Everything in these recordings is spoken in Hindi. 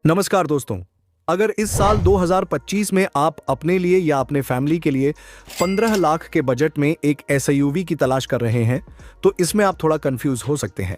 नमस्कार दोस्तों। अगर इस साल 2025 में आप अपने लिए या अपने फैमिली के लिए 15 लाख के बजट में एक एसयूवी की तलाश कर रहे हैं तो इसमें आप थोड़ा कंफ्यूज हो सकते हैं।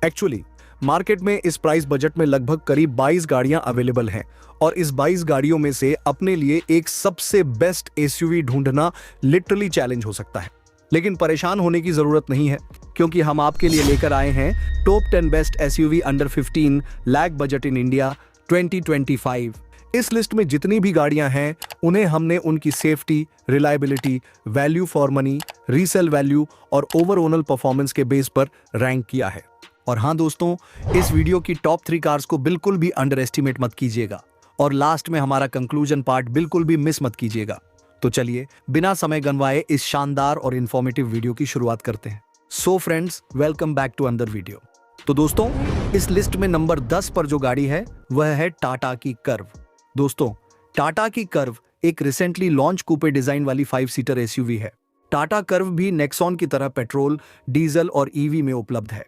एक्चुअली मार्केट में इस प्राइस बजट में लगभग करीब 22 गाड़ियां अवेलेबल हैं और इस 22 गाड़ियों में से अपने लिए एक सबसे बेस्ट एसयूवी ढूंढना लिटरली चैलेंज हो सकता है। लेकिन परेशान होने की जरूरत नहीं है, क्योंकि हम आपके लिए लेकर आए हैं top 10 best SUV under 15 lakh budget in India 2025। इस लिस्ट में जितनी भी गाड़ियां हैं उन्हें हमने उनकी safety, reliability, value for money, resale value और ओवरऑल परफॉर्मेंस के बेस पर रैंक किया है। और हाँ दोस्तों, इस वीडियो की टॉप 3 कार्स को बिल्कुल भी अंडर एस्टिमेट मत कीजिएगा और लास्ट में हमारा कंक्लूजन पार्ट बिल्कुल भी मिस मत कीजिएगा। तो चलिए बिना समय गंवाए इस शानदार और इंफॉर्मेटिव वीडियो की शुरुआत करते हैं। So friends, welcome back to another video. तो दोस्तों, इस लिस्ट में नंबर 10 पर जो गाड़ी है वह है टाटा की कर्व। दोस्तों, टाटा की कर्व एक रिसेंटली लॉन्च कूपे डिजाइन वाली 5 सीटर एसयूवी है। टाटा कर्व भी नेक्सॉन की तरह पेट्रोल, डीजल और ईवी में उपलब्ध है।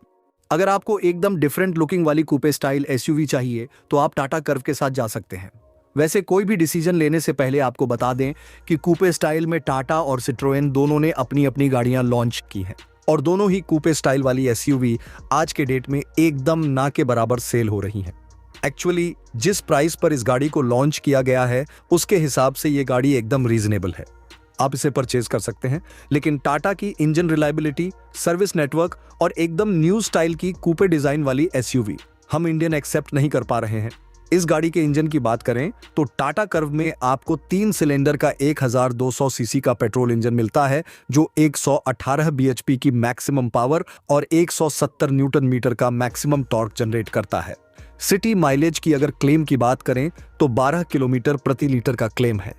अगर आपको एकदम डिफरेंट लुकिंग वाली कूपे स्टाइल एसयूवी चाहिए तो आप टाटा कर्व के साथ जा सकते हैं। वैसे कोई भी डिसीजन लेने से पहले आपको बता दें कि कूपे स्टाइल में टाटा और सिट्रोएन दोनों ने अपनी अपनी गाड़ियां लॉन्च की हैं और दोनों ही कूपे स्टाइल वाली एसयूवी आज के डेट में एकदम ना के बराबर सेल हो रही हैं। एक्चुअली जिस प्राइस पर इस गाड़ी को लॉन्च किया गया है उसके हिसाब से ये गाड़ी एकदम रीजनेबल है, आप इसे परचेज कर सकते हैं। लेकिन टाटा की इंजन रिलायबिलिटी, सर्विस नेटवर्क और एकदम न्यू स्टाइल की कूपे डिजाइन वाली एसयूवी हम इंडियन एक्सेप्ट नहीं कर पा रहे हैं। इस गाड़ी के इंजन की बात करें तो टाटा कर्व में आपको 3 सिलेंडर का 1200 सीसी का पेट्रोल इंजन मिलता है जो 118 बीएचपी की मैक्सिमम पावर और 170 न्यूटन मीटर का मैक्सिमम टॉर्क जनरेट करता है। सिटी माइलेज की अगर क्लेम की बात करें तो 12 किलोमीटर प्रति लीटर का क्लेम है।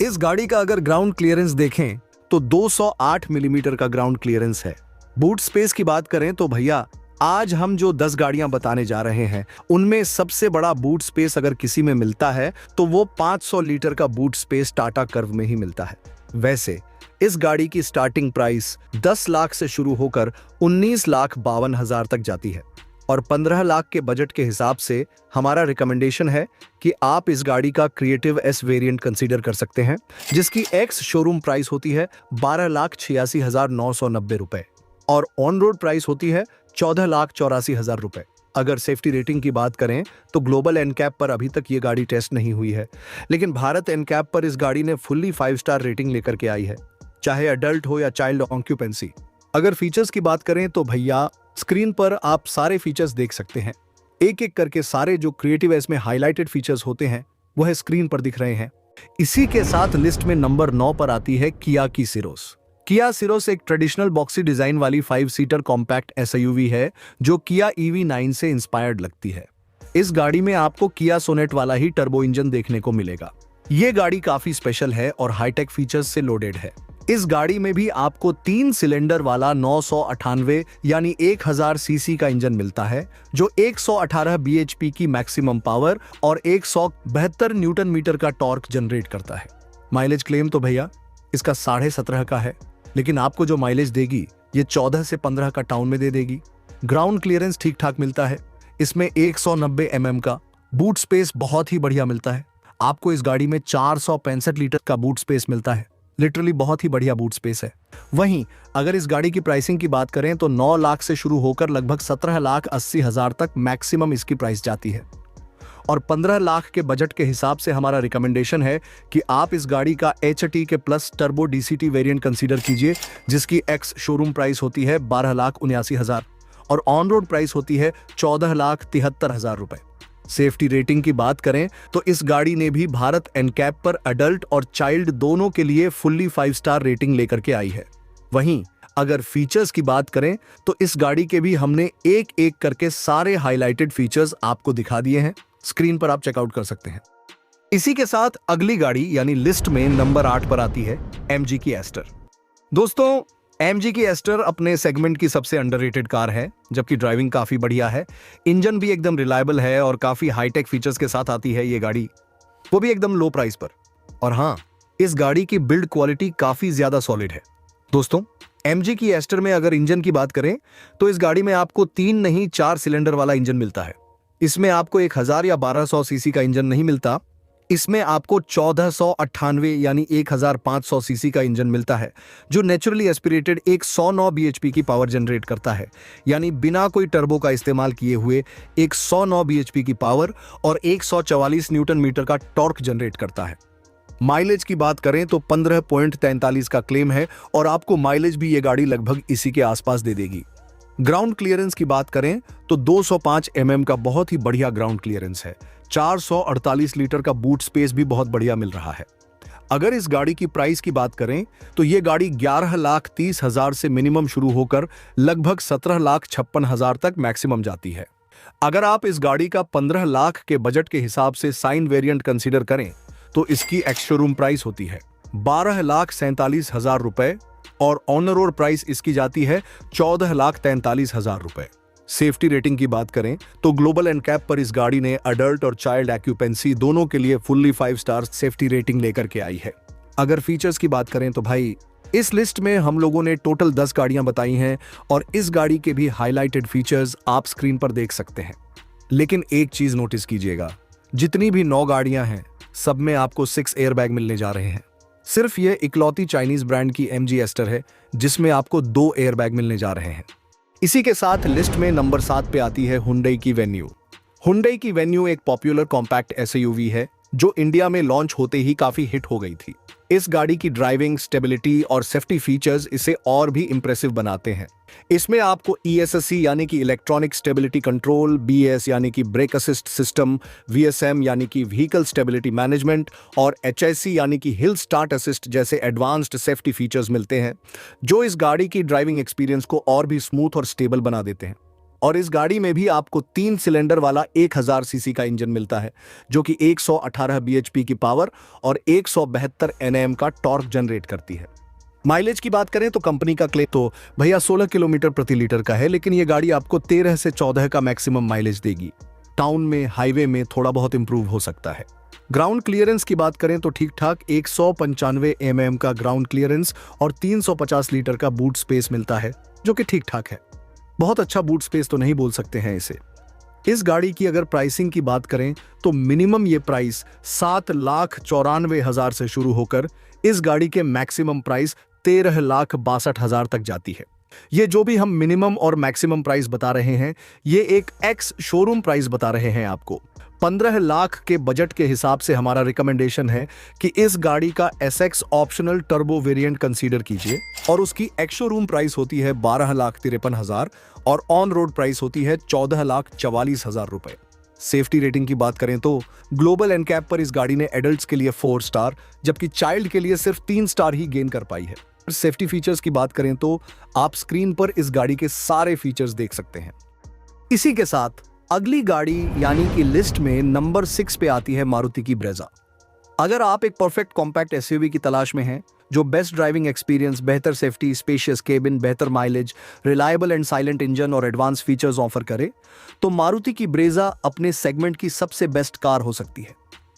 इस गाड़ी का अगर ग्राउंड क्लियरेंस देखें तो 208 मिलीमीटर का ग्राउंड क्लियरेंस है। बूट स्पेस की बात करें तो भैया, आज हम जो 10 गाड़ियां बताने जा रहे हैं उनमें सबसे बड़ा बूट स्पेस अगर किसी में मिलता है तो वो 500 लीटर का बूट स्पेस टाटा कर्व में ही मिलता है। वैसे इस गाड़ी की स्टार्टिंग प्राइस 10 लाख से शुरू होकर 19,52,000 तक जाती है और 15 लाख के बजट के हिसाब से हमारा रिकमेंडेशन है कि आप इस गाड़ी का क्रिएटिव एस वेरिएंट कंसीडर कर सकते हैं, जिसकी एक्स शोरूम प्राइस होती है 12,86,990 रुपए और ऑन रोड प्राइस होती है 14,84,000 रुपए। अगर सेफ्टी रेटिंग की बात करें तो ग्लोबल एनकैप पर अभी तक ये गाड़ी टेस्ट नहीं हुई है, लेकिन भारत एनकैप पर इस गाड़ी ने फुल्ली 5 स्टार रेटिंग लेकर के आई है, चाहे अडल्ट हो या चाइल्ड ऑक्यूपेंसी। अगर फीचर्स की बात करें तो भैया, स्क्रीन पर आप सारे फीचर्स देख सकते हैं। एक एक करके सारे जो क्रिएटिव एस में हाईलाइटेड फीचर्स होते हैं वह स्क्रीन पर दिख रहे हैं। इसी के साथ लिस्ट में नंबर 9 पर आती है किया की सिरोस। किया सिरोस एक ट्रेडिशनल बॉक्सी डिजाइन वाली 5 सीटर कॉम्पैक्ट एसयूवी है जो किया EV9 से इंस्पायर्ड लगती है। इस गाड़ी में आपको किया सोनेट वाला ही टर्बो इंजन देखने को मिलेगा। ये गाड़ी काफी स्पेशल है और हाईटेक फीचर्स से लोडेड है। इस गाड़ी में भी आपको 3 सिलेंडर वाला 998 यानी 1000 सीसी का इंजन मिलता है जो 118 बीएचपी की मैक्सिमम पावर और 172 न्यूटन मीटर का टॉर्क जनरेट करता है। माइलेज क्लेम तो भैया इसका 17.5 का है, लेकिन आपको जो माइलेज देगी ये 14 से 15 का टाउन में दे देगी। ग्राउंड क्लियरेंस ठीक ठाक मिलता है। इसमें 190 mm का बूट स्पेस बहुत ही बढ़िया मिलता है। आपको इस गाड़ी में 465 लीटर का बूट स्पेस मिलता है। लिटरली बहुत ही बढ़िया बूट स्पेस है। वहीं अगर इस गाड़ी की प्राइसिंग की बात करें तो 9 लाख से शुरू होकर लगभग 17,80,000 तक मैक्सिमम इसकी प्राइस जाती है और 15 लाख के बजट के हिसाब से हमारा रिकमेंडेशन है कि आप इस गाड़ी का HT के plus turbo DCT variant consider कीजिए, जिसकी एक्स शोरूम प्राइस होती है 12,79,000 और ऑन रोड प्राइस होती है 14,73,000 रुपए। सेफ्टी रेटिंग की बात करें तो इस गाड़ी ने भी भारत एनकैप पर अडल्ट और चाइल्ड दोनों के लिए फुल्ली 5 स्टार रेटिंग लेकर के आई है। वहीं अगर फीचर्स की बात करें तो इस गाड़ी के भी हमने एक एक करके सारे हाईलाइटेड फीचर्स आपको दिखा दिए हैं। स्क्रीन पर आप चेकआउट कर सकते हैं। इसी के साथ अगली गाड़ी यानी लिस्ट में नंबर 8 पर आती है MG की एस्टर। दोस्तों, MG की एस्टर अपने सेगमेंट की सबसे अंडररेटेड कार है, जबकि ड्राइविंग काफी बढ़िया है। इंजन भी एकदम रिलायबल है और काफी हाईटेक फीचर्स के साथ आती है ये गाड़ी, वो भी एकदम लो प्राइस पर। और हाँ, इस गाड़ी की बिल्ड क्वालिटी काफी ज्यादा सॉलिड है। दोस्तों, MG की एस्टर में अगर इंजन की बात करें तो इस गाड़ी में आपको 3 नहीं 4 सिलेंडर वाला इंजन मिलता है। इसमें आपको 1000 या 1200 सीसी का इंजन नहीं मिलता, इसमें आपको 1498 यानी 1500 सीसी का इंजन मिलता है, जो नेचुरली एस्पिरेटेड एक 109 बीएचपी की पावर जनरेट करता है, यानी बिना कोई टर्बो का इस्तेमाल किए हुए एक 109 बीएचपी की पावर और 144 न्यूटन मीटर का टॉर्क जनरेट करता है। माइलेज की बात करें तो 15.43 का क्लेम है और आपको माइलेज भी ये गाड़ी लगभग इसी के आसपास दे देगी। ग्राउंड क्लियरेंस की बात करें तो 205 mm का बहुत ही बढ़िया ग्राउंड क्लियरेंस है। 448 लीटर का बूट स्पेस भी बहुत बढ़िया मिल रहा है। अगर इस गाड़ी की प्राइस की बात करें तो ये गाड़ी 11,30,000 से मिनिमम शुरू होकर लगभग 17,56,000 तक मैक्सिमम जाती है। अगर आप इस गाड़ी का 15 लाख के बजट के हिसाब से साइन वेरिएंट कंसीडर करें तो इसकी एक्स शोरूम प्राइस होती है 12,47,000 रुपए और ऑनर रोड प्राइस इसकी जाती है 14,43,000 रुपए। सेफ्टी रेटिंग की बात करें तो ग्लोबल एनकैप पर इस गाड़ी ने अडल्ट और चाइल्ड ऑक्यूपेंसी दोनों के लिए फुल्ली 5 स्टार सेफ्टी रेटिंग लेकर के आई है। अगर फीचर्स की बात करें तो भाई इस लिस्ट में हम लोगों ने टोटल 10 गाड़ियां बताई हैं और इस गाड़ी के भी हाईलाइटेड फीचर्स आप स्क्रीन पर देख सकते हैं। लेकिन एक चीज नोटिस कीजिएगा, जितनी भी 9 गाड़ियां हैं सब में आपको 6 एयरबैग मिलने जा रहे हैं। सिर्फ ये इकलौती चाइनीज ब्रांड की MG एस्टर है जिसमें आपको 2 एयरबैग मिलने जा रहे हैं। इसी के साथ लिस्ट में नंबर 7 पे आती है हुंडई की वेन्यू। हुंडई की वेन्यू एक पॉपुलर कॉम्पैक्ट SUV है जो इंडिया में लॉन्च होते ही काफी हिट हो गई थी। इस गाड़ी की ड्राइविंग, स्टेबिलिटी और सेफ्टी फीचर्स इसे और भी इंप्रेसिव बनाते हैं। इसमें आपको ESC यानी कि इलेक्ट्रॉनिक स्टेबिलिटी कंट्रोल, BS यानी कि ब्रेक असिस्ट सिस्टम, VSM यानी कि व्हीकल स्टेबिलिटी मैनेजमेंट और HIC यानी कि हिल स्टार्ट असिस्ट जैसे एडवांस्ड सेफ्टी फीचर्स मिलते हैं, जो इस गाड़ी की ड्राइविंग एक्सपीरियंस को और भी स्मूथ और स्टेबल बना देते हैं। और इस गाड़ी में भी आपको 3 सिलेंडर वाला 1000 सीसी का इंजन मिलता है, जो कि 118 बीएचपी की पावर और 172 Nm का टॉर्क जनरेट करती है। माइलेज की बात करें तो कंपनी का क्लेम तो भैया 16 किलोमीटर प्रति लीटर का है, लेकिन ये गाड़ी आपको 13 से 14 का मैक्सिमम माइलेज देगी। टाउन में, हाईवे में थोड़ा बहुत इंप्रूव हो सकता है। ग्राउंड क्लियरेंस की बात करें तो ठीक ठाक 195 mm का ग्राउंड क्लियरेंस और 350 लीटर का बूट स्पेस मिलता है, जो कि ठीक ठाक है। बहुत अच्छा बूट स्पेस तो नहीं बोल सकते हैं इसे। इस गाड़ी की अगर प्राइसिंग की बात करें तो मिनिमम ये प्राइस 7,94,000 से शुरू होकर इस गाड़ी के मैक्सिमम प्राइस 13,62,000 तक जाती है। ये जो भी हम मिनिमम और मैक्सिमम प्राइस बता रहे हैं, ये एक एक्स शोरूम प्राइस बता रहे हैं आपको। 15 लाख के बजट के हिसाब से हमारा रिकमेंडेशन है कि इस गाड़ी का SX optional turbo variant consider कीजिए और उसकी एक्स शोरूम प्राइस होती है 12,53,000 और ऑन रोड प्राइस होती है 14,44,000 रुपए। सेफ्टी रेटिंग की बात करें तो ग्लोबल एनकैप पर इस गाड़ी ने एडल्ट्स के लिए 4 स्टार जबकि चाइल्ड के लिए सिर्फ 3 स्टार ही गेन कर पाई है। सेफ्टी फीचर्स की बात करें तो आप स्क्रीन पर इस गाड़ी के सारे फीचर्स देख सकते हैं। इसी के साथ अगली गाड़ी यानी कि लिस्ट में नंबर 6 पे आती है मारुति की ब्रेजा। अगर आप एक परफेक्ट कॉम्पैक्ट SUV की तलाश में हैं जो बेस्ट ड्राइविंग एक्सपीरियंस, बेहतर सेफ्टी, स्पेशियस केबिन, बेहतर mileage, reliable and silent engine और एडवांस फीचर्स ऑफर करे, तो मारुति की ब्रेजा अपने सेगमेंट की सबसे बेस्ट कार हो सकती है।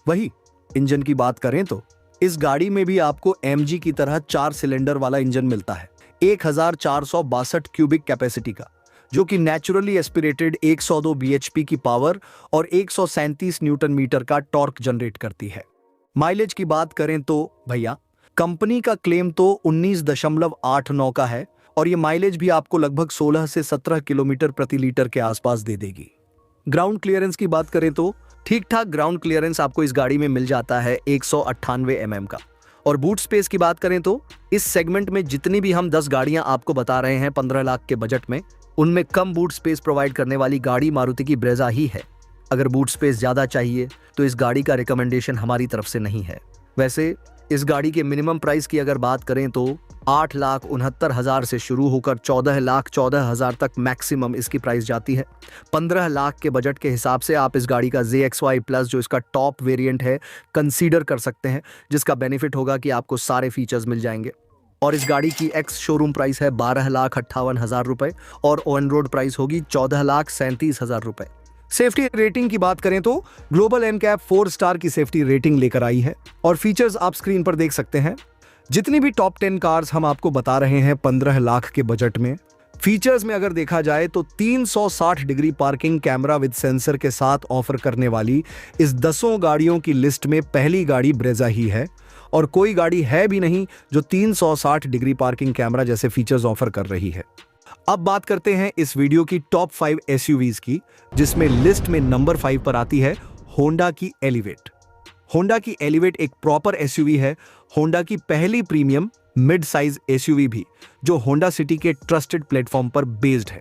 वही इंजन की बात करें तो इस गाड़ी में भी आपको MG की तरह 4 सिलेंडर वाला इंजन मिलता है 1462 क्यूबिक कैपेसिटी का, जो कि नेचुरली एस्पिरेटेड 102 BHP की पावर और 137 न्यूटन मीटर का टॉर्क जनरेट करती है। माइलेज की बात करें तो भैया कंपनी का क्लेम तो 19.89 का है और ये माइलेज भी आपको लगभग 16 से 17 किलोमीटर प्रति लीटर के आसपास दे देगी। ग्राउंड क्लियरेंस की बात करें तो ठीक ठाक ग्राउंड क्लियरेंस आपको इस गाड़ी में मिल जाता है 198 mm का। और बूट स्पेस की बात करें तो इस सेगमेंट में जितनी भी हम 10 गाड़ियां आपको बता रहे हैं 15 लाख के बजट में, उनमें कम बूट स्पेस प्रोवाइड करने वाली गाड़ी मारुति की ब्रेजा ही है। अगर बूट स्पेस ज्यादा चाहिए तो इस गाड़ी का रिकमेंडेशन हमारी तरफ से नहीं है। वैसे इस गाड़ी के मिनिमम प्राइस की अगर बात करें तो 8,69,000 से शुरू होकर 14,14,000 तक मैक्सिमम इसकी प्राइस जाती है। 15 लाख के बजट के हिसाब से आप इस गाड़ी का ZXY प्लस जो इसका टॉप वेरिएंट है कंसीडर कर सकते हैं, जिसका बेनिफिट होगा कि आपको सारे फीचर्स मिल जाएंगे। और इस गाड़ी की एक्स शोरूम प्राइस है 12,58,000 रुपए और ऑन रोड प्राइस होगी 14,37,000 रुपए। सेफ्टी रेटिंग की बात करें तो ग्लोबल एनकैप 4 स्टार की सेफ्टी रेटिंग लेकर आई है और फीचर्स आप स्क्रीन पर देख सकते हैं। जितनी भी टॉप 10 कार्स हम आपको बता रहे हैं 15 लाख के बजट में, फीचर्स में अगर देखा जाए तो 360 degree parking camera with sensor के साथ ऑफर करने वाली इस 10 गाड़ियों की लिस्ट में पहली गाड़ी ब्रेजा ही है, और कोई गाड़ी है भी नहीं जो 360 डिग्री पार्किंग कैमरा जैसे फीचर्स ऑफर कर रही है। अब बात करते हैं इस वीडियो की टॉप 5 एसयूवीज की, जिसमें लिस्ट में नंबर 5 पर आती है होंडा की एलिवेट। होंडा की एलिवेट एक प्रॉपर एसयूवी है, होंडा की पहली प्रीमियम मिड साइज एसयूवी भी, जो होंडा सिटी के ट्रस्टेड प्लेटफॉर्म पर बेस्ड है।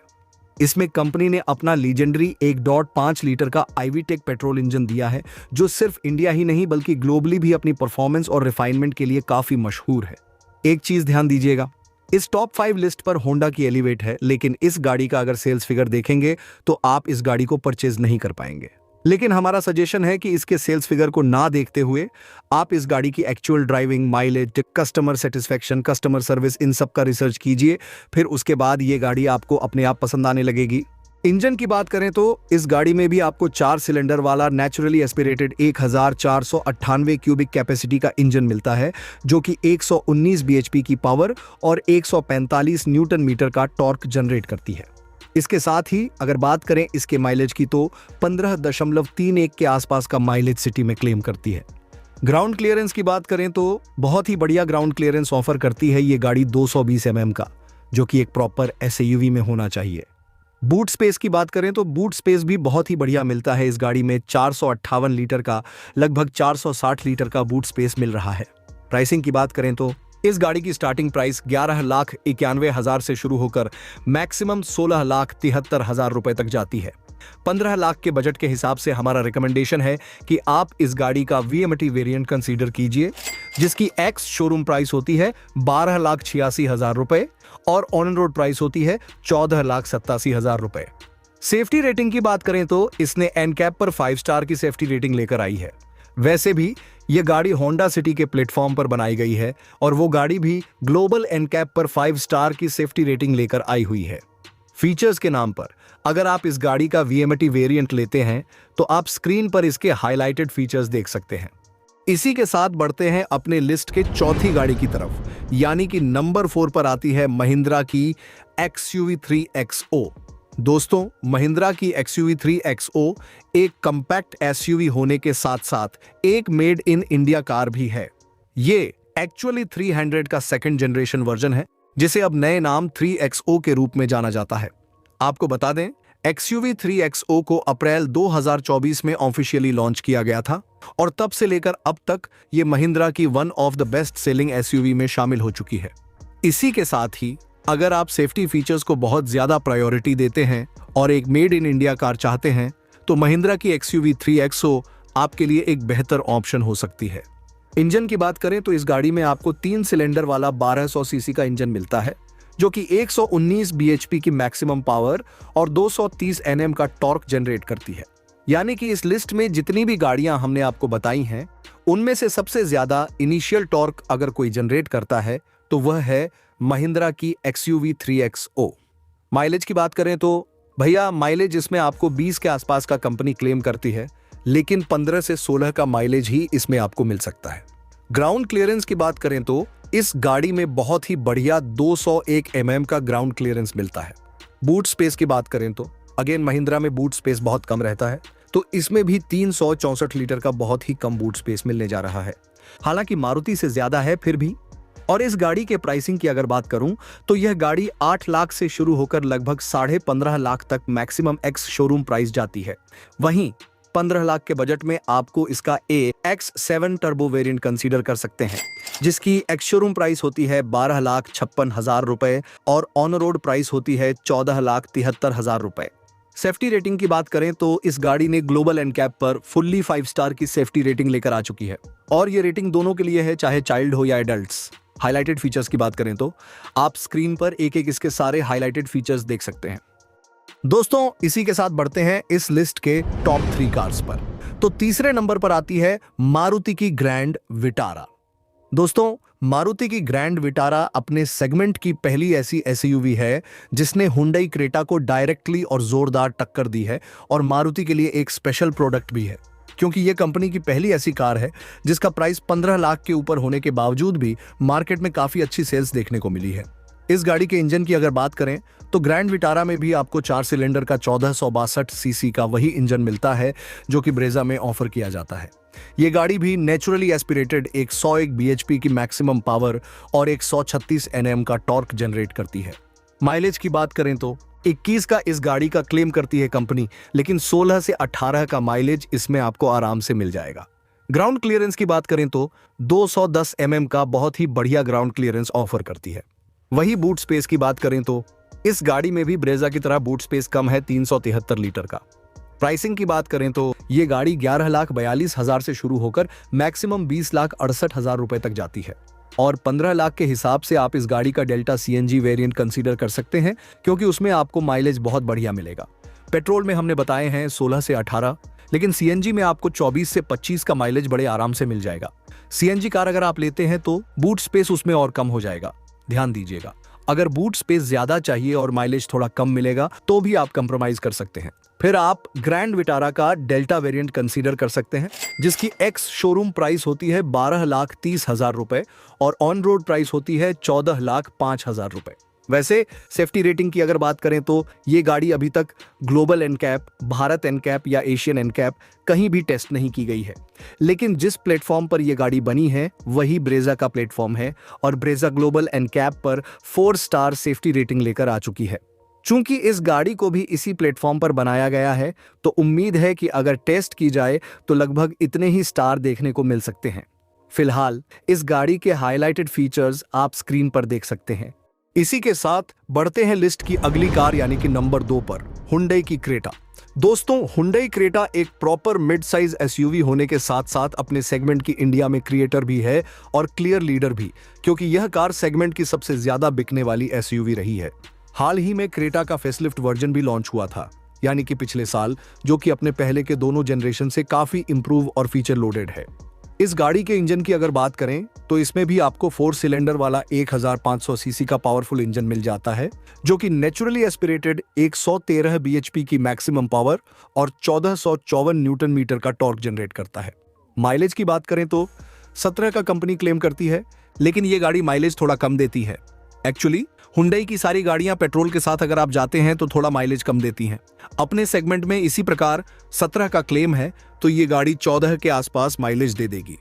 इसमें कंपनी ने अपना लीजेंडरी 1.5 लीटर का आईवी-टेक पेट्रोल इंजन दिया है, जो सिर्फ इंडिया ही नहीं बल्कि ग्लोबली भी अपनी परफॉर्मेंस और रिफाइनमेंट के लिए काफी मशहूर है। एक चीज ध्यान दीजिएगा, इस टॉप 5 लिस्ट पर होंडा की एलिवेट है, लेकिन इस गाड़ी का अगर सेल्स फिगर देखेंगे तो आप इस गाड़ी को परचेज नहीं कर पाएंगे। लेकिन हमारा सजेशन है कि इसके सेल्स फिगर को ना देखते हुए आप इस गाड़ी की actual driving, mileage, customer satisfaction, customer service, इन सब का रिसर्च कीजिए, फिर उसके बाद ये गाड़ी आपको अपने आप पसंद आने लगेगी। इंजन की बात करें तो इस गाड़ी में भी आपको 4 सिलेंडर वाला नेचुरली एस्पिरेटेड 1498 क्यूबिक कैपेसिटी का इंजन मिलता है, जो कि 119 bhp की पावर और 145 न्यूटन मीटर का टॉर्क जनरेट करती है। इसके साथ ही अगर बात करें इसके माइलेज की तो 15.31 के आसपास का माइलेज सिटी में क्लेम करती है। ग्राउंड क्लियरेंस की बात करें तो बहुत ही बढ़िया ग्राउंड क्लियरेंस ऑफर करती है ये गाड़ी 220 mm का, जो कि एक प्रॉपर एसयूवी में होना चाहिए। बूट स्पेस की बात करें तो बूट स्पेस भी बहुत ही बढ़िया मिलता है इस गाड़ी में। 458 लीटर का लगभग 460 लीटर का बूट स्पेस मिल रहा है। प्राइसिंग की बात करें तो इस गाड़ी की स्टार्टिंग प्राइस 11,91,000 से शुरू होकर मैक्सिमम 16,73,000 रुपए तक जाती है। 15 लाख के बजट के हिसाब से हमारा रिकमेंडेशन है कि आप इस गाड़ी का VMT वेरिएंट कंसीडर कीजिए, जिसकी एक्स शोरूम प्राइस होती है 12,86,000 रुपए और ऑन रोड प्राइस होती है 14,87,000 रुपए। सेफ्टी रेटिंग की बात करें तो इसने एनकैप पर 5 स्टार की सेफ्टी रेटिंग लेकर आई है। वैसे भी यह गाड़ी होंडा सिटी के प्लेटफॉर्म पर बनाई गई है और वो गाड़ी भी ग्लोबल एनकैप पर 5 स्टार की सेफ्टी रेटिंग लेकर आई हुई है। फीचर्स के नाम पर अगर आप इस गाड़ी का VMT वेरिएंट लेते हैं तो आप स्क्रीन पर इसके हाईलाइटेड फीचर्स देख सकते हैं। इसी के साथ बढ़ते हैं अपने लिस्ट के चौथी गाड़ी की तरफ, यानी कि नंबर 4 पर आती है महिंद्रा की XUV3XO। दोस्तों, महिंद्रा की XUV3XO एक कंपैक्ट एसयूवी होने के साथ साथ एक मेड इन इंडिया कार भी है। ये एक्चुअली 300 का सेकंड जनरेशन वर्जन है, जिसे अब नए नाम 3XO के रूप में जाना जाता है। आपको बता दें, XUV3XO को अप्रैल 2024 में ऑफिशियली लॉन्च किया गया था और तब से लेकर अब तक ये महिंद्रा की one of the best selling SUV में शामिल हो चुकी है। इसी के साथ ही अगर आप सेफ्टी फीचर्स को बहुत ज्यादा प्रायोरिटी देते हैं और एक मेड इन इंडिया कार चाहते हैं तो महिंद्रा की XUV3XO आपके लिए एक बेहतर ऑप्शन हो सकती है। इंजन की बात करें तो इस गाड़ी में आपको 3 सिलेंडर वाला 1200 सीसी का इंजन मिलता है, जो कि 119 bhp की मैक्सिमम पावर और 230 Nm का टॉर्क जनरेट करती है। यानी कि इस लिस्ट में जितनी भी गाड़ियां हमने आपको बताई हैं, उनमें से सबसे ज्यादा इनिशियल टॉर्क अगर कोई जनरेट करता है तो वह है महिंद्रा की XUV3XO। माइलेज की बात करें तो भैया माइलेज इसमें आपको 20 के आसपास का कंपनी क्लेम करती है, लेकिन 15 से 16 का माइलेज ही इसमें आपको मिल सकता है। ग्राउंड क्लियरेंस की बात करें तो इस गाड़ी में बहुत ही बढ़िया 201 mm का ग्राउंड क्लियरेंस मिलता है। बूट स्पेस की बात करें तो अगेन महिंद्रा में बूट स्पेस बहुत कम रहता है, तो इसमें भी 364 लीटर का बहुत ही कम बूट स्पेस मिलने जा रहा है। हालांकि मारुति से ज्यादा है फिर भी। और इस गाड़ी के प्राइसिंग की अगर बात करूं तो यह गाड़ी 8 लाख से शुरू होकर लगभग 15.5 लाख तक मैक्सिमम एक्स शोरूम प्राइस जाती है। वहीं 15 लाख के बजट में आपको इसका X7 टर्बो वेरिएंट कंसीडर कर सकते हैं, जिसकी एक्स शोरूम प्राइस होती है 12,56,000 रुपए और ऑन रोड प्राइस होती है 14,73,000 रुपए। सेफ्टी रेटिंग की बात करें तो इस गाड़ी ने ग्लोबल एनकैप पर फुल्ली 5 स्टार की सेफ्टी रेटिंग लेकर आ चुकी है और ये रेटिंग दोनों के लिए है, चाहे चाइल्ड हो या एडल्ट्स। हाईलाइटेड फीचर्स की बात करें तो आप स्क्रीन पर एक एक इसके सारे हाईलाइटेड फीचर्स देख सकते हैं। दोस्तों, इसी के साथ बढ़ते हैं इस लिस्ट के टॉप 3 कार्स पर। तो तीसरे नंबर पर आती है मारुति की ग्रैंड विटारा। दोस्तों, मारुति की ग्रैंड विटारा अपने सेगमेंट की पहली ऐसी एसयूवी है जिसने हुंडई क्रेटा को डायरेक्टली और जोरदार टक्कर दी है और मारुति के लिए एक स्पेशल प्रोडक्ट भी है, क्योंकि यह कंपनी की पहली ऐसी कार है जिसका प्राइस 15 लाख के ऊपर होने के बावजूद भी मार्केट में काफी अच्छी सेल्स देखने को मिली है। इस गाड़ी के इंजन की अगर बात करें तो ग्रैंड विटारा में भी आपको 4 सिलेंडर का 1462 सीसी का वही इंजन मिलता है जो कि ब्रेजा में ऑफर किया जाता है। ये गाड़ी भी नेचुरली एस्पिरेटेड एक 101 bhp की मैक्सिमम पावर और एक 136 Nm का टॉर्क जनरेट करती है। माइलेज की बात करें तो 21 का इस गाड़ी का क्लेम करती है कंपनी, लेकिन 16 से 18 का माइलेज इसमें आपको आराम से मिल जाएगा। ग्राउंड क्लियरेंस की बात करें तो 210 mm का बहुत ही बढ़िया ग्राउंड क्लियरेंस ऑफर करती है। वही बूट स्पेस की बात करें तो इस गाड़ी में भी ब्रेजा की तरह बूट स्पेस कम है 373 लीटर का। प्राइसिंग की बात करें तो ये गाड़ी 11,42,000 से शुरू होकर मैक्सिमम 20,68,000 रुपए तक जाती है और 15 लाख के हिसाब से आप इस गाड़ी का डेल्टा CNG वेरिएंट कंसीडर कर सकते हैं, क्योंकि उसमें आपको माइलेज बहुत बढ़िया मिलेगा। पेट्रोल में हमने बताए हैं 16 से 18, लेकिन CNG में आपको 24 से 25 का माइलेज बड़े आराम से मिल जाएगा। CNG कार अगर आप लेते हैं तो बूट स्पेस उसमें और कम हो जाएगा, ध्यान दीजिएगा। अगर बूट स्पेस ज्यादा चाहिए और माइलेज थोड़ा कम मिलेगा तो भी आप कंप्रोमाइज कर सकते हैं। फिर आप ग्रैंड विटारा का डेल्टा वेरिएंट कंसीडर कर सकते हैं, जिसकी एक्स शोरूम प्राइस होती है 12,30,000 रुपए और ऑन रोड प्राइस होती है 14,05,000 रुपए। वैसे सेफ्टी रेटिंग की अगर बात करें तो ये गाड़ी अभी तक ग्लोबल एनकैप, भारत एनकैप या एशियन एनकैप कहीं भी टेस्ट नहीं की गई है, लेकिन जिस प्लेटफॉर्म पर यह गाड़ी बनी है वही ब्रेजा का प्लेटफॉर्म है और ब्रेजा ग्लोबल एनकैप पर 4 स्टार सेफ्टी रेटिंग लेकर आ चुकी है। चूंकि इस गाड़ी को भी इसी प्लेटफॉर्म पर बनाया गया है तो उम्मीद है कि अगर टेस्ट की जाए तो लगभग इतने ही स्टार देखने को मिल सकते हैं। फिलहाल इस गाड़ी के हाईलाइटेड फीचर्स आप स्क्रीन पर देख सकते हैं। इसी के साथ बढ़ते हैं लिस्ट की अगली कार यानी कि नंबर 2 पर, हुंडई की क्रेटा। दोस्तों, हुंडई क्रेटा एक प्रॉपर मिड साइज SUV होने के साथ साथ अपने सेगमेंट की इंडिया में क्रिएटर भी है और क्लियर लीडर भी, क्योंकि यह कार सेगमेंट की सबसे ज्यादा बिकने वाली SUV रही है। हाल ही में क्रेटा का फेसलिफ्ट वर्जन भी लॉन्च हुआ था, यानी कि पिछले साल, जो कि अपने पहले के दोनों जनरेशन से काफी इंप्रूव और फीचर लोडेड है। इस गाड़ी के इंजन की अगर बात करें तो इसमें भी आपको 4 सिलेंडर वाला 1500 सीसी का पावरफुल इंजन मिल जाता है, जो कि नेचुरली एस्पिरेटेड 113 bhp की मैक्सिमम पावर और 1454 न्यूटन मीटर का टॉर्क जनरेट करता है। माइलेज की बात करें तो 17 का कंपनी क्लेम करती है, लेकिन ये गाड़ी माइलेज थोड़ा कम देती है। एक्चुअली हुंडई की सारी गाड़ियां पेट्रोल के साथ अगर आप जाते हैं तो थोड़ा माइलेज कम देती हैं। अपने सेगमेंट में इसी प्रकार 17 का क्लेम है तो ये गाड़ी 14 के आसपास माइलेज दे देगी।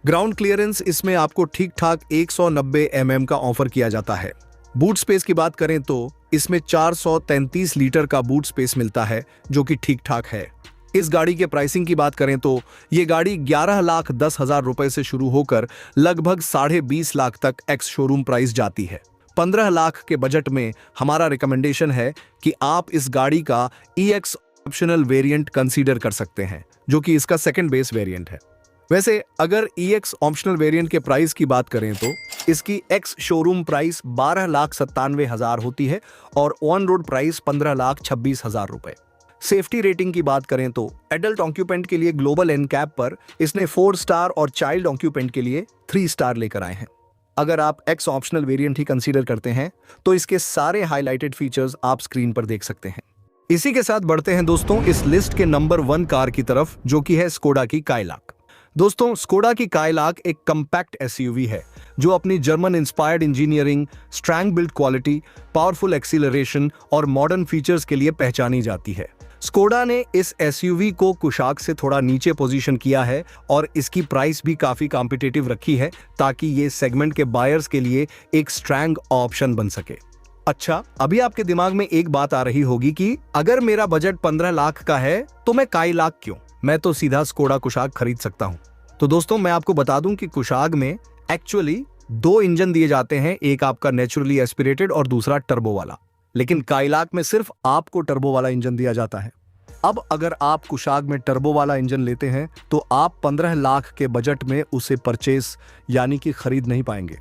ग्राउंड क्लियरेंस इसमें आपको ठीक ठाक 190 mm का ऑफर किया जाता है। बूट स्पेस की बात करें तो इसमें 433 लीटर का बूट स्पेस मिलता है, जो कि ठीक ठाक है। इस गाड़ी के प्राइसिंग की बात करें तो ये गाड़ी 11,10,000 रुपए से शुरू होकर लगभग 20.5 लाख तक एक्स शोरूम प्राइस जाती है। 15 लाख के बजट में हमारा रिकमेंडेशन है कि आप इस गाड़ी का EX ऑप्शनल वेरिएंट कंसीडर कर सकते हैं, जो कि इसका सेकंड बेस वेरिएंट है। वैसे अगर EX ऑप्शनल वेरिएंट के प्राइस की बात करें तो इसकी एक्स शोरूम प्राइस 12,97,000 होती है और ऑन रोड प्राइस 15,26,000 रुपए। सेफ्टी रेटिंग की बात करें तो एडल्ट ऑक्यूपेंट के लिए ग्लोबल एनकैप पर इसने 4 स्टार और चाइल्ड ऑक्यूपेंट के लिए 3 स्टार लेकर आए हैं। अगर आप एक्स ऑप्शनल वेरिएंट ही कंसीडर करते हैं तो इसके सारे हाईलाइटेड फीचर्स आप स्क्रीन पर देख सकते हैं। इसी के साथ बढ़ते हैं दोस्तों इस लिस्ट के नंबर 1 कार की तरफ, जो कि है स्कोडा की काइलाक। दोस्तों, स्कोडा की काइलाक एक कंपैक्ट SUV है जो अपनी German inspired engineering, strong build quality, powerful acceleration और मॉडर्न फीचर्स के लिए पहचानी जाती है। स्कोडा ने इस SUV को कुशाक से थोड़ा नीचे पोजीशन किया है और इसकी प्राइस भी काफी कॉम्पिटिटिव रखी है, ताकि ये सेगमेंट के बायर्स के लिए एक स्ट्रॉन्ग ऑप्शन बन सके। अच्छा, अभी आपके दिमाग में एक बात आ रही होगी कि अगर मेरा बजट 15 लाख का है तो मैं काइलाक क्यों, मैं तो सीधा स्कोडा कुशाक खरीद सकता हूं। तो दोस्तों, मैं आपको बता दूं कि कुशाक में एक्चुअली 2 इंजन दिए जाते हैं, एक आपका नेचुरली एस्पिरेटेड और दूसरा टर्बो वाला, लेकिन काइलाक में सिर्फ आपको टर्बो वाला इंजन दिया जाता है। अब अगर आप कुशाक में टर्बो वाला इंजन लेते हैं तो आप 15 लाख के बजट में उसे परचेस यानी कि खरीद नहीं पाएंगे,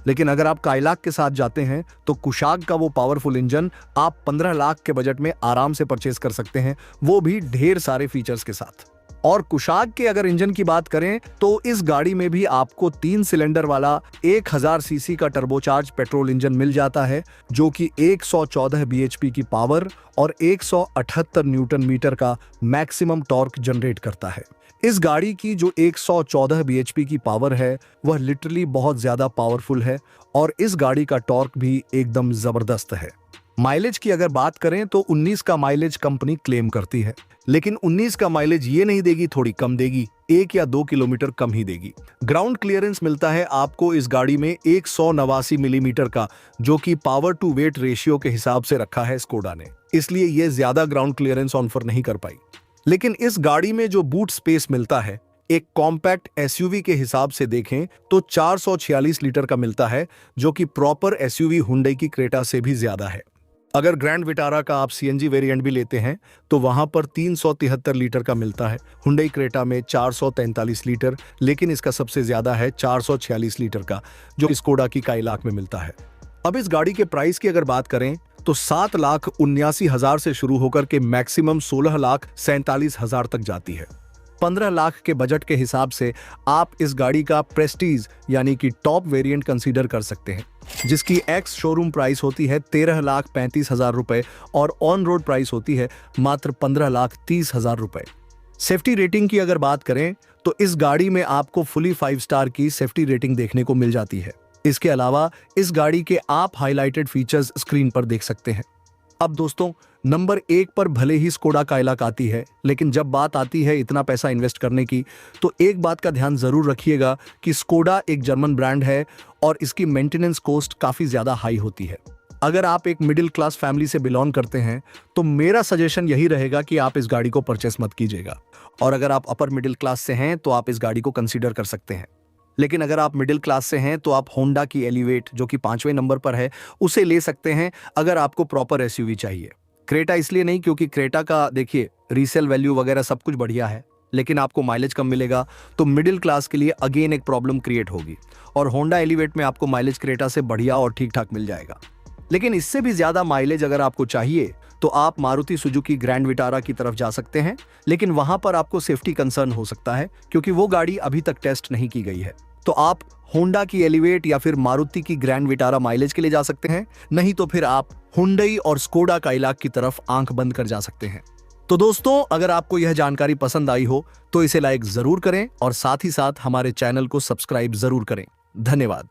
लेकिन अगर आप काइलाक के साथ जाते हैं तो कुशाक का वो पावरफुल इंजन आप 15 लाख के बजट में आराम से परचेस कर सकते हैं, वो भी ढेर सारे फीचर्स के साथ। और कुशाक के अगर इंजन की बात करें तो इस गाड़ी में भी आपको 3 सिलेंडर वाला 1000 सीसी का टर्बोचार्ज पेट्रोल इंजन मिल जाता है, जो कि 114 bhp की पावर और 178 न्यूटन मीटर का मैक्सिमम टॉर्क जनरेट करता है। इस गाड़ी की जो 114 bhp की पावर है वह लिटरली बहुत ज्यादा पावरफुल है और इस गाड़ी का टॉर्क भी एकदम जबरदस्त है। माइलेज की अगर बात करें तो 19 का माइलेज कंपनी क्लेम करती है, लेकिन 19 का माइलेज ये नहीं देगी थोड़ी कम देगी, 1 या 2 किलोमीटर कम ही देगी। ग्राउंड क्लियरेंस मिलता है आपको इस गाड़ी में 189 मिलीमीटर का, जो कि पावर टू वेट रेशियो के हिसाब से रखा है स्कोडा ने, इसलिए ये ज्यादा ग्राउंड क्लियरेंस ऑफर नहीं कर पाई। लेकिन इस गाड़ी में जो बूट स्पेस मिलता है एक कॉम्पैक्ट एसयूवी के हिसाब से देखें तो 446 लीटर का मिलता है, जो कि प्रॉपर एसयूवी हुंडई की क्रेटा से भी ज्यादा है। अगर ग्रैंड विटारा का आप सीएनजी वेरिएंट भी लेते हैं तो वहां पर 373 लीटर का मिलता है, हुंडई क्रेटा में 443 लीटर, लेकिन इसका सबसे ज्यादा है 446 लीटर का, जो स्कोडा की काइलाक में मिलता है। अब इस गाड़ी के प्राइस की अगर बात करें तो 7,79,000 से शुरू होकर के मैक्सिमम 16,47,000 तक जाती है। 15 लाख के बजट के हिसाब से आप इस गाड़ी का प्रेस्टीज यानी कि टॉप वेरिएंट कंसीडर कर सकते हैं, जिसकी एक्स शोरूम प्राइस होती है 13,35,000 रुपए और ऑन रोड प्राइस होती है मात्र 15,30,000 रुपए। सेफ्टी रेटिंग की अगर बात करें तो इस गाड़ी में आपको फुली 5 स्टार की सेफ्टी रेटिंग देखने को मिल जाती है। इसके अलावा इस गाड़ी के आप हाईलाइटेड फीचर्स स्क्रीन पर देख सकते हैं। अब दोस्तों, नंबर 1 पर भले ही स्कोडा काइलाक आती है, लेकिन जब बात आती है इतना पैसा इन्वेस्ट करने की तो एक बात का ध्यान जरूर रखिएगा कि स्कोडा एक जर्मन ब्रांड है और इसकी मेंटेनेंस कॉस्ट काफी ज्यादा हाई होती है। अगर आप एक मिडिल क्लास फैमिली से बिलोंग करते हैं तो मेरा सजेशन यही रहेगा कि आप इस गाड़ी को परचेस मत कीजिएगा, और अगर आप अपर मिडिल क्लास से हैं तो आप इस गाड़ी को कंसीडर कर सकते हैं। लेकिन अगर आप मिडिल क्लास से हैं तो आप होंडा की एलिवेट, जो कि 5वें नंबर पर है, उसे ले सकते हैं अगर आपको प्रॉपर एसयूवी चाहिए। क्रेटा इसलिए नहीं क्योंकि क्रेटा का देखिए रीसेल वैल्यू वगैरह सब कुछ बढ़िया है, लेकिन आपको माइलेज कम मिलेगा, तो मिडिल क्लास के लिए अगेन एक प्रॉब्लम क्रिएट होगी। और होंडा एलिवेट में आपको माइलेज क्रेटा से बढ़िया और ठीक ठाक मिल जाएगा। लेकिन इससे भी ज्यादा माइलेज अगर आपको चाहिए तो आप मारुति सुजुकी ग्रैंड विटारा की तरफ जा सकते हैं, लेकिन वहां पर आपको सेफ्टी कंसर्न हो सकता है क्योंकि वो गाड़ी अभी तक टेस्ट नहीं की गई है। तो आप होंडा की एलिवेट या फिर मारुति की ग्रैंड विटारा माइलेज के लिए जा सकते हैं, नहीं तो फिर आप हुंडई और स्कोडा काइलाक की तरफ आंख बंद कर जा सकते हैं। तो दोस्तों, अगर आपको यह जानकारी पसंद आई हो तो इसे लाइक जरूर करें और साथ ही साथ हमारे चैनल को सब्सक्राइब जरूर करें। धन्यवाद।